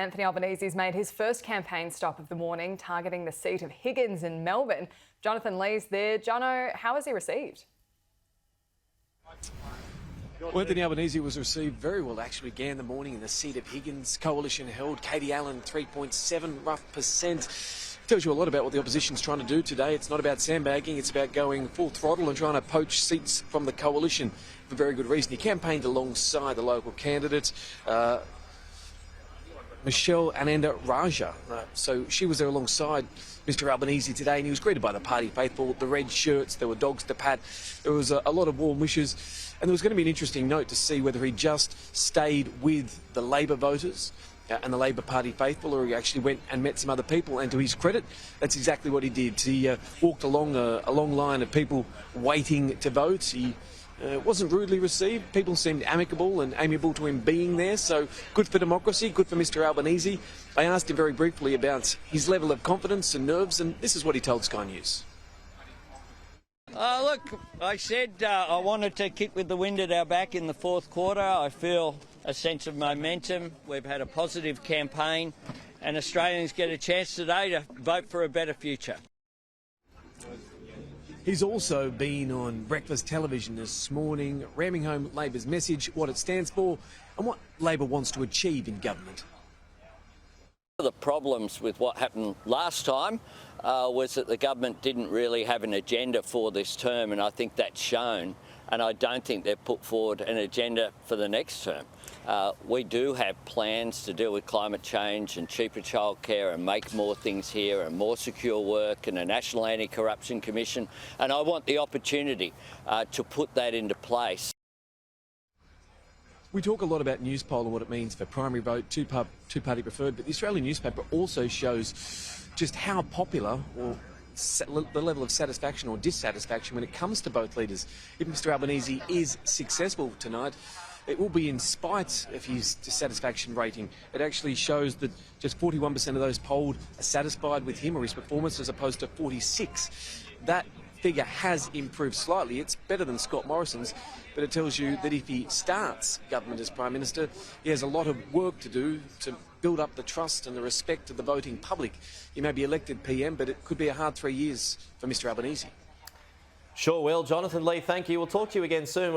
Anthony Albanese's made his first campaign stop of the morning, targeting the seat of Higgins in Melbourne. Jonathan Lee's there. Jono, how was he received? Well, Anthony Albanese was received very well, actually. Began the morning in the seat of Higgins. Coalition held. Katie Allen, 3.7 rough percent. Tells you a lot about what the opposition's trying to do today. It's not about sandbagging, it's about going full throttle and trying to poach seats from the coalition for very good reason. He campaigned alongside the local candidates, Michelle Ananda Raja. So she was there alongside Mr Albanese today, and he was greeted by the party faithful, the red shirts, there were dogs to pat, there was a lot of warm wishes, and there was going to be an interesting note to see whether he just stayed with the Labor voters and the Labor Party faithful, or he actually went and met some other people. And to his credit, that's exactly what he did. He walked along a long line of people waiting to vote. He wasn't rudely received. People seemed amicable and amiable to him being there, so good for democracy, good for Mr Albanese. I asked him very briefly about his level of confidence and nerves, and this is what he told Sky News. Look, I said I wanted to kick with the wind at our back in the fourth quarter. I feel a sense of momentum. We've had a positive campaign, and Australians get a chance today to vote for a better future. He's also been on breakfast television this morning, ramming home Labor's message, what it stands for, and what Labor wants to achieve in government. One of the problems with what happened last time was that the government didn't really have an agenda for this term, and I think that's shown. And I don't think they've put forward an agenda for the next term. We do have plans to deal with climate change and cheaper childcare and make more things here and more secure work and a National Anti-Corruption Commission. And I want the opportunity to put that into place. We talk a lot about Newspoll and what it means for primary vote, two-party preferred, but the Australian newspaper also shows just how popular or the level of satisfaction or dissatisfaction when it comes to both leaders. If Mr Albanese is successful tonight, it will be in spite of his dissatisfaction rating. It actually shows that just 41% of those polled are satisfied with him or his performance, as opposed to 46%. That figure has improved slightly. It's better than Scott Morrison's, but it tells you that if he starts government as Prime Minister, he has a lot of work to do to build up the trust and the respect of the voting public. He may be elected PM, but it could be a hard 3 years for Mr Albanese. Sure will. Jonathan Lee, thank you. We'll talk to you again soon.